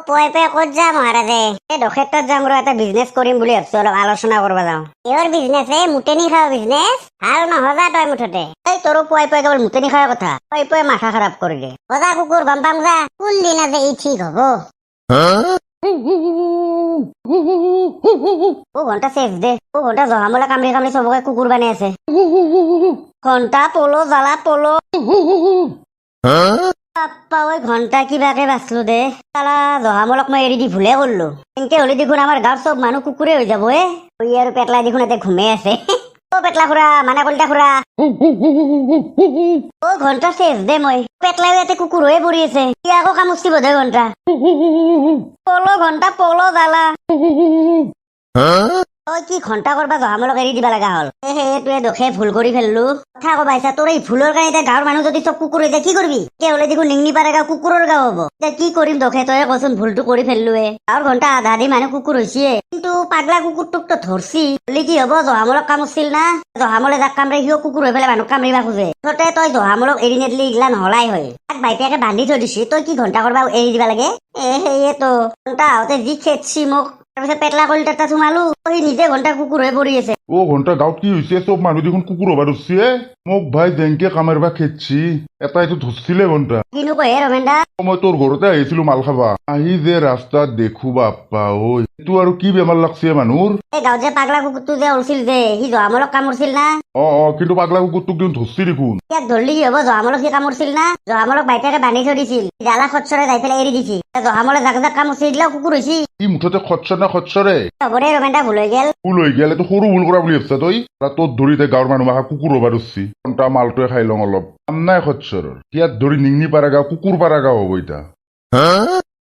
পয়ে পয়ে ক'ত যা মহাৰাজে? এই দক্ষেত্ৰত যাম ৰ, এটা বিজনেছ কৰিম বুলি ভাবছো, অলপ আলোচনা কৰিব যাওঁ। কিহৰ বিজনেছ? মুতেনি খাৱা বিজনেছ? ভাল নহবা তই মুঠতে। এই তোৰো পুৱাই পুৱাই কেৱল মুতেনি খাৱাৰ কথা, পুৱাই পুৱাই মাথা খাৰাপ কৰি দে। বজা কুকুৰ গম পাম যা, কোন দিনা যে ই ঠিক হব। ও ঘণ্টা চেফ দে, ও ঘণ্টা জহামলা কামৰি কামৰি চবকে কুকুৰ বানাই আছে। ঘণ্টা পলো জ্বালা পলো। পাপ্পা ঐ ঘণ্টা কিবাকে বাচলো দে। চালা জহামলক মই এৰি দি ভুলে কৰলো। এনেকে হলে দেখোন আমাৰ গাঁৱৰ চব মানুহ কুকুৰে হৈ যাব। আৰু পেটলা দেখোন এতে ঘুমে আছে। ও পেটলা খুৰা, মানে কলিতা খুৰা। ও ঘণ্টা চেচ দে মই। পেটলাও ইয়াতে কুকুৰ হৈয়ে পৰি আছে। ই আকৌ কামুচি বোধে ঘণ্টা। পলো ঘণ্টা পলো জ্বালা। তই কি ঘণ্টা কৰবা জহামলক এৰি দিবা লগা হল? তুই দোষে ভুল কৰি ফেললো। কথা কবাইছা, তোৰ এই ভুলৰ কাৰণে এতিয়া গাঁৱৰ মানুহ যদি চব কুকুৰ হৈ যায় কি কৰবি? কে হলে দেখোন নিংনি পাৰা গাঁও কুকুৰৰ গাঁও হব। এতিয়া কি কৰিম দোষে, তই কচোন ভুলটো কৰি ফেললোৱে। গাঁৱৰ ঘণ্টা আধা আধি মানুহ কুকুৰ হৈছে, কিন্তু পাগলা কুকুৰটোক তো ধৰছি। হলে কি হব? জহামলক কামুছিল না, জহামলে যাক কামৰে সিও কুকুৰ হৈ পেলাই মানুহ কামৰিবা খোজে। ততে তই জহামলক এৰি নেদিলি ইগলা নহলাই হয়। তাক বাইপিয়াকে বান্ধি থৈ দিছি, তই কি ঘণ্টা কৰবা এৰি দিবা লাগে? সেয়েতো ঘণ্টা আহোঁতে যি খেদছি মোক। তাৰপিছত পেটলা কলিতাটা সোমালো, সি নিজে ঘণ্টা কুকুৰ হৈ পৰি আছে। ও ঘণ্টা গাঁৱত কি হৈছে? চব মানুহ দেখোন কুকুৰ হবা ধৰছে। মোক ভাই জেংকে কামাৰবা খেদছি, এটাইতো ধৰছিলে ঘণ্টা। কিনো কহে ৰমেনদা? মই তোৰ ঘৰতে আহিছিলো মাল খাবা, আহি যে ৰাস্তাত দেখো বাপ্পা ঐ, এইটো আৰু কি বেমাৰ লাগছে মানুহৰ? এই গাঁৱত যে পাগলা কুকুৰটো যে ওলছিল যে, সি জহামলক কামুৰছিল না? কিন্তু পাগলা কুকুৰটোক দেখোন ধৰছি দেখোন। ইয়াক ধৰলি কি হব? জহামলক সি কামুৰছিল না? জহামলক বাইটাকে বান্ধি থৈ দিছিল, জালা খচ্চৰে যাই পেলাই এৰি দিছিল। জহামলে জাক জাক কামুৰছি, এইগিলাও কুকুৰ হৈছি। ই মুঠতে খচ্চৰ না খচ্চৰে? হবৰে ৰমেনদা, ভুল হৈ গেল। ভুল হৈ গেল, এইটো সৰু ভুল কৰা বুলি ভাবছা তই? তোৰ ধৰিতে গাঁৱৰ মানুহ মাখা কুকুৰ হবা ধৰছি, ঘণ্টা মালটোৱে খাই লওঁ অলপ। কাম নাই খচ্চৰৰ, ইয়াত ধৰি নিংনি পাৰা গাঁও কুকুৰ পাৰা গাঁও হব এতিয়া।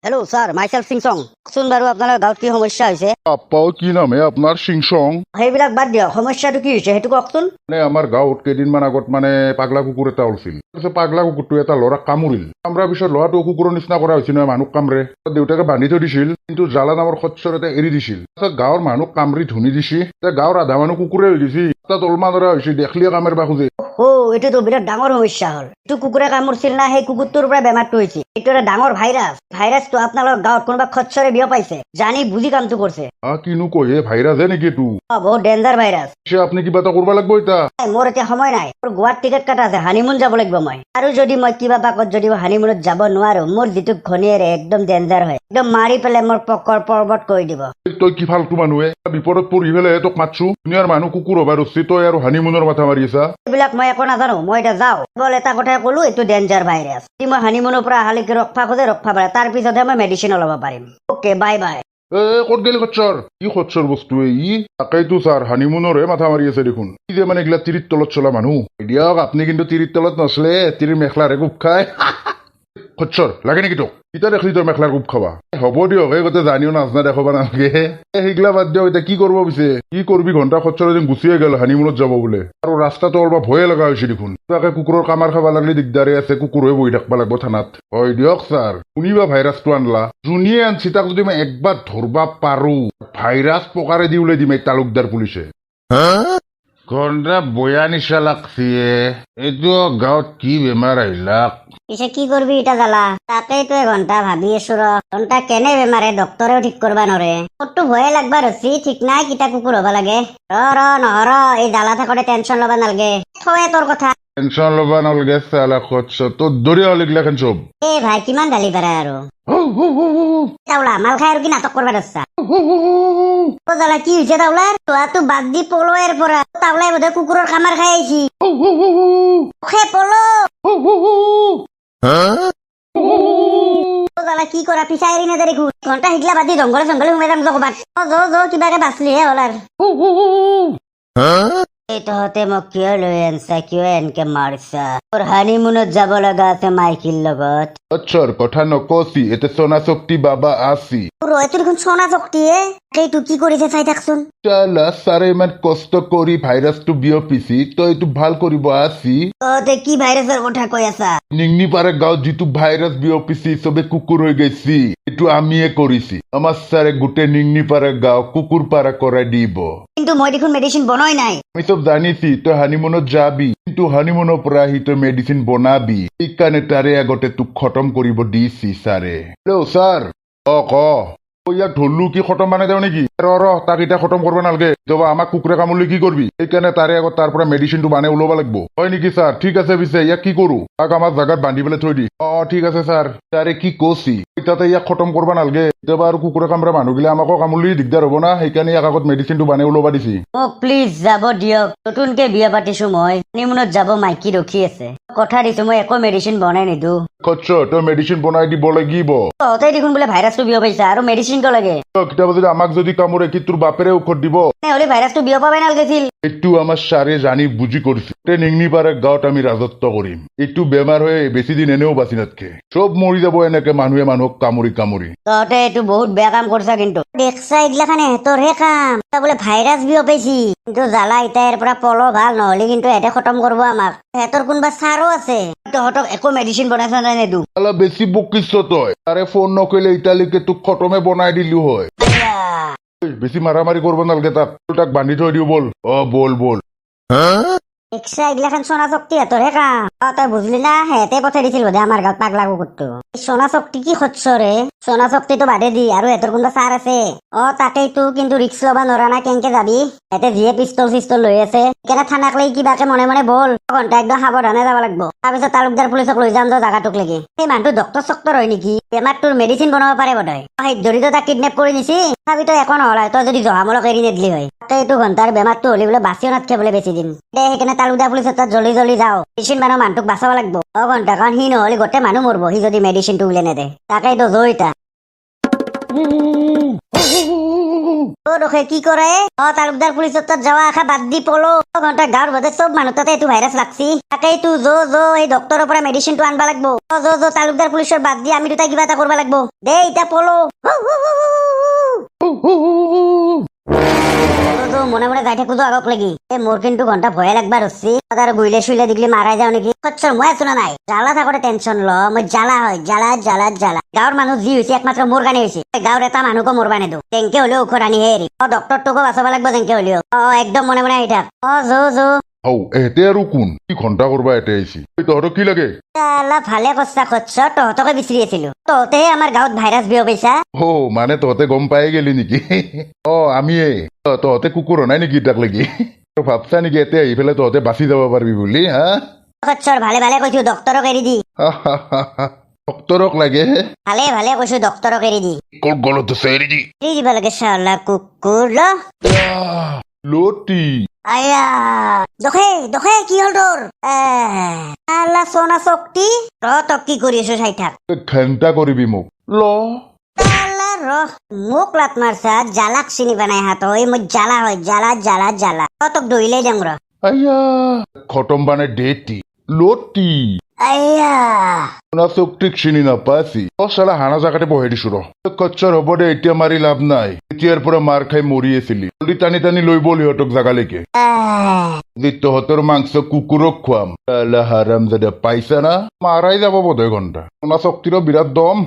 Hello' sir, myself Singchung. কচোন বাৰু আপোনালোকৰ গাঁৱত কি সমস্যা হৈছে? বাপ্পাও কি নামে আপোনাৰ সিংচং? সেইবিলাক বাদ দিয়ক, সমস্যাটো কি হৈছে সেইটো কওকচোন। মানে আমাৰ গাঁৱত কেইদিনমান আগত মানে পাগলা কুকুৰ এটা ওলছিল। তাৰপিছত পাগলা কুকুৰটো এটা ল'ৰাক কামুৰিল। কামৰাৰ পিছত ল'ৰাটো কুকুৰৰ নিচিনা কৰা হৈছিল নহয়, মানুহক কামৰে। দেউতাকে বান্ধি থৈ দিছিল, কিন্তু জালা নামৰ খচ্চৰ এটা এৰি দিছিল। তাৰপিছত গাঁৱৰ মানুহ কামৰি ধুনি দিছি, গাঁৱৰ আধা মানুহ কুকুৰে হৈ গৈছি। তাত অলমা ধৰা হৈছে, দেখলিয়ে কামৰবা খোজে। এইটোতো বিৰাট ডাঙৰ সমস্যা হল। এইটো কুকুৰে কামুৰছিল না সেই কুকুৰটোৰ পৰা বেমাৰটো হৈছে? এইটো এটা ডাঙৰ ভাইৰাছ। ভাইৰাছটো আপোনালোকৰ গাঁৱত কোনোবা খচ্চৰে বিয়পাইছে, জানি বুজি কামটো কৰিছে। কিনো কয়, ভাইৰাছহে নেকি এইটো? বহুত ডেঞ্জাৰ ভাইৰাছ। আপুনি কিবা এটা কৰিব লাগিব এতিয়া। মোৰ এতিয়া সময় নাই, মোৰ গোৱাত টিকেট কাটা আছে, হানিমুন যাব লাগিব মই। আৰু যদি মই কিবা পাকত যদি হানিমুনত যাব নোৱাৰো, মোৰ যিটো ঘনীয়েৰে একদম ডেঞ্জাৰ হয়, একদম মাৰি পেলাই মোৰ পকৰ পৰ্বত কৰি দিব। তই কি ফালতু মানুহে, বিপদত পৰি পেলাই তোক মাতছো। দুনিয়াৰ মানুহ কুকুৰ হবা ধৰছি, তই আৰু হানিমুনৰ মাথা মাৰি আছা। এইবিলাক মই একো নাজানো, মই এতিয়া যাওঁ। কেৱল এটা কথাই কলো, এইটো ডেঞ্জাৰ ভাইৰাছ। যদি মই হানিমুনৰ পৰা অহালৈকে ৰক্ষা খোজে ৰক্ষা পাৰে, তাৰ পিছতহে মই মেডিচিন ল'ব পাৰিম। Okay, bye bye. ক'ত গেলি খচ্চৰ? কি খচ্চৰ বস্তু ই? তাকেইতো ছাৰ, হানিমুনৰহে মাথা মাৰি আছে দেখোন। কি যে মানে এইগিলা তিৰিৰ তলত চলা মানুহ। দিয়ক, আপুনি কিন্তু তিৰিৰ তলত নচলে, তিৰিৰ মেখলাৰে কোব খায়। খচ্চৰ লাগে নেকি তোক? ইতা দেখলি তই মেখলাৰ কোব খাবা? হ'ব দিয়ক, এই গোটেই জানিও নাজনা দেখাবা নালাগে। সেইগিলা বাদ দিয়ক, এতিয়া কি কৰিব পিছে? কি কৰবি? ঘণ্টা খচ্চৰ এদিন গুচিয়ে গেল, হানিমুনত যাব বোলে। আৰু ৰাস্তাটো অলপ ভয়ে লগা হৈছে দেখোন। তাকে কুকুৰৰ কামাৰ খাবা লাগলি দিগদাৰে আছে, কুকুৰ হৈ বহি থাকবা লাগব থানাত। হয় দিয়ক ছাৰ, শুনিবা ভাইৰাছটো আনলা। যোনিয়ে আনছি তাক যদি মই একবাৰ ধৰবা পাৰো, ভাইৰাছ পকাৰে দি উলাই দিম এই তালুকদাৰ পুলিচে। ঘণ্টা বয়া নিচা লাগছি। এইটো গাঁৱত কি বেমাৰ আহিলাক? পিছে কি করবি এটা জ্বালা? তাকেই তো ঘন্টা ভাবি আছো র। ঘন্টা কেনে বেমারে ডক্টরেও ঠিক করবা নরে। মোরতো ভয়ে লাগবা রছি, ঠিক নাই কিতা কুকুর হবা লাগে। র নহর, এই জ্বালা থাকতে টেনশন লবা নালগে। থয়ে তোর কথা। টেনশন লবা নালগে চালা খচ্চ, তোর দরিয়া হলিগলাখান সব। ভাই কিমান গালি পারে আৰু। তাওলা মাল খাই আৰু কি নাটক করবা দচ্ছা? ও জ্বালা কি হয়েছে তাওলার? তোয়াতো বাদ দি পলো এর পরা। তাওলাই বোধহয় কুকুরের খামার খাই আইছি। পলো কি করা পিছাই নে দেখুন। ঘন্টা হিগলা বাদি জঙ্গলে জঙ্গলে ঘুমে যাম জগবাত। কিবাকে বাঁচলি হে হলার। এই তহঁতে মোক কিয় লৈ আনছা, কিয় এনকে মাৰিছা? তোৰ হানিমুনত যাব লগা আছে মাইকিৰ লগত। আচ্ছাৰ কথা নকছি, এতে সোনা শক্তি বাবা আসি। তোৰ দেখোন সোনা শক্তিয়ে। এইটো কি কৰিছে চাই থাকচোন। চালা ছাৰে ইমান কষ্ট কৰি ভাইৰাছটো বিয়পিছি, তই এইটো ভাল কৰিব আসি। তহঁতে কি ভাইৰাছৰ কথা কৈ আছা? নিংনি পাৰা গাঁৱত যিটো ভাইৰাছ বিয়পিছি, চবে কুকুৰ হৈ গৈছি, এইটো আমিয়ে কৰিছি। আমাৰ ছাৰে গোটেই নিংনি পাৰা গাঁও কুকুৰ পাৰা কৰাই দিব। কিন্তু মই দেখোন মেডিচিন বনাই নাই। আমি সব জানিছি তই হানিমুনত যাবি, কিন্তু হানিমুনৰ পৰা আহি তই মেডিচিন বনাবি। সেইকাৰণে তাৰে আগতে তোক খতম কৰিব দিছি ছাৰে। Hello' sir. ক ইয়াক ধরলু কি খতম বানাই দেও নাকি তাক এটা খতম করবে নালগে তবে আমাক কুকুরে কামুরলে কি করবি সেইকাৰণে তাৰে আগত তাৰ পৰা মেডিচিনটো বানাই ওলাব লাগব হয় নেকি স্যাৰ ঠিক আছে পিছে ইয়াক কি কৰো তাক আমাৰ জাগাত বান্ধি পেলাই থৈ দি ঠিক আছে স্যাৰ তাৰে কি কছি তাতে ইয়াক খতম কৰবা নালগে কেতিয়াবা আৰু কুকুৰে কামৰা মানুহগিলা আমাকো কামুৰলি দিগদাৰ হ'ব না সেইকাৰণে ইয়াক আগত মেডিচিনটো বানাই ওলাব দিছি মোক প্লিজ যাব দিয়ক নতুনকে বিয়া পাতিছো মই হানিমুনত যাব মাইকী ৰখি আছে কথা দিছো মই একো মেডিচিন বনাই নিদো খচ্চৰ তই মেডিচিন বনাই দিব লাগিব তহঁতে দেখোন বোলে ভাইৰাছটো বিয়পাইছা আৰু মেডিচিন কিয় লাগে কেতিয়াবা যদি আমাক যদি কামুৰে কি তোৰ বাপেৰে ঔষধ দিব নহ'লে ভাইৰাছটো বিয়পাবই নালাগিছিল এইটো আমাৰ ছাৰে জানি বুজি কৰিছে নিংনি পাৰে গাঁৱত আমি ৰাজত্ব কৰিম এইটো বেমাৰ হৈ বেছি দিন এনেও বাচি নাথাকে চব মৰি যাব এনেকে মানুহে মানুহক কামুৰি কামুৰি তহঁতে এইটো বহুত বেয়া কাম কৰিছা কিন্তু দেখছা এইগিলাখান এহেঁতৰহে কাম তই বোলে ভাইৰাছ বিয়পাইছি কিন্তু জ্বালা ইটাৰ পৰা পলো ভাল নহ'লে কিন্তু এতে খতম কৰিব আমাক সিহঁতৰ কোনোবা ছাৰো আছে তহঁতক একো মেডিচিন বনাইছা নাই নেদো অলপ বেছি বকিছ তই তাৰে ফোন নকৰিলে এতিয়ালৈকে তোক খতমে বনাই দিলো হয় বেছি মাৰামাৰি কৰিব নালাগে তাক বান্ধি থৈ দিও বল বল দেখছা এইগিলাখান সোনা শক্তি সিহঁতৰহে কাম তই বুজলি না সিহঁতে পঠাই দিছিল বোধে আমাৰ গাঁৱত পাগলা কুকুৰটো সোনা শক্তি কি খচ্চৰে সোনা শক্তিটো বাদে দি আৰু সিহঁতৰ কোনোবা ছাৰ আছে তাকেইতো কিন্তু ৰিক্স ল'বা নোৱাৰা না কেনেকে যাবি সিহঁতে যিয়ে পিষ্টল চিষ্টল লৈ আছে সেইকাৰণে থানাক লৈ কিবাকে মনে মনে বল ঘণ্টা একদম সাৱধানে যাব লাগিব তাৰপিছত তালুকদাৰ পুলিচক লৈ যাম জাগাটোক লেগে সেই মানুহটো ডক্তৰ চক্তৰ হয় নেকি বেমাৰটোৰ মেডিচিন বনাব পাৰে বোধহয় সেই ধৰিতো তাক কিডনেপ কৰি নিছি তথাপি তই একো নহ'ল তই যদি জহামূলক এৰি নিদিলি হয় তাকেইটো ঘণ্টাৰ বেমাৰটো হ'লে বোলে বাচিও নাথাকে বোলে বেছি দিন সেইকাৰণে তালুকদাৰ পুলিচৰ তাত জলদি জলদি যাওঁ মেডিচিন মানুহ মানুহটোক বাচাব লাগিব ঘণ্টা কাৰণ সি নহ'লে গোটেই মানুহ মৰব সি যদি মেডিচিনটো উলিয়াই নেদে তাকেইতো জয়িতা দেখে কি কৰে তালুকদাৰ পুলিচৰ তাত যাৱা আশা বাদ দি পলো ঘণ্টা গাঁৱৰ বাদে চব মানুহ তাতে এইটো ভাইৰাছ লাগছি তাকেইতো এই ডক্তৰৰ পৰা মেডিচিনটো আনবা লাগব তালুকদাৰ পুলিচৰ বাদ দি আমি দুটাই কিবা এটা কৰিব লাগব দে এতিয়া পলো মনে মনে যাই থাকো আগক লাগি মোৰ কিন্তু ঘণ্টা ভয়ে লাগবা ধরছি আর গুইলে শুইলে দিগলি মারাই যাও নাকি খচ্চর মই আছো না নাই জ্বালা থাকতে টেনশন ল মই জ্বালা হয় জ্বালা গাঁৱৰ মানুহ যি হৈছে একমাত্ৰ মোৰ কাৰণে হৈছে গাঁৱৰ এটা মানুহকো মৰবা নেদো তেংকে হলেও ঔষধ আনি হেৰি ডক্টৰ তোকো বাচাব লাগব তেংকে হলেও একদম মনে মনে আহি থাক যো এতে আৰু কোন কি ঘণ্টা কৰবা এতে আহিছি তহঁতক কি লাগে ভালে কচ্ছা খচ্চ তহঁতকে বিচাৰি আছিলো তহঁতেহে আমাৰ গাঁৱত ভাইৰাছ বিয়পাইছা মানে তহঁতে গম পাই গেলি নেকি আমিয়ে তহঁতে কুকুৰ নাই নেকি তাক লাগি ভাবছা নেকি এতে আহি পেলাই তহঁতে বাচি যাব পাৰিবি বুলি হা খচ্চৰ ভালে কৈছো ডক্টৰক এৰি দি ডক্টৰক লাগে ভালে কৈছো ডক্টৰক এৰি দি ক'ত গলত আছে এৰি দি দিব লাগে চালা কুকুৰ লতি আয়া দখে কি হল তোৰ আল্লাহ সোনা শক্তি তক কি কৰি আছো চাই থাক ঘণ্টা কৰিবি মোক মোক লাত মাৰছা জ্বালাক চিনি বানাই হাত মই জ্বালা হয় জ্বালা তক দহিলেই যাম খতম বানাই ডেটি লতি চোক চিনি নাপাছি চালা হানা জাগাতে বহাই দিছো কচ্চৰ হ'ব দে এতিয়া মাৰি লাভ নাই এতিয়াৰ পৰা মাৰ খাই মৰি আছিলি টানি টানি লৈ বল সিহঁতক জাগালৈকে তহঁতৰ মাংস কুকুৰক খুৱাম হাৰাম যাদা পাইছা না মাৰাই যাব বোধহয় ঘণ্টা সোনা শক্তিৰো বিৰাট দম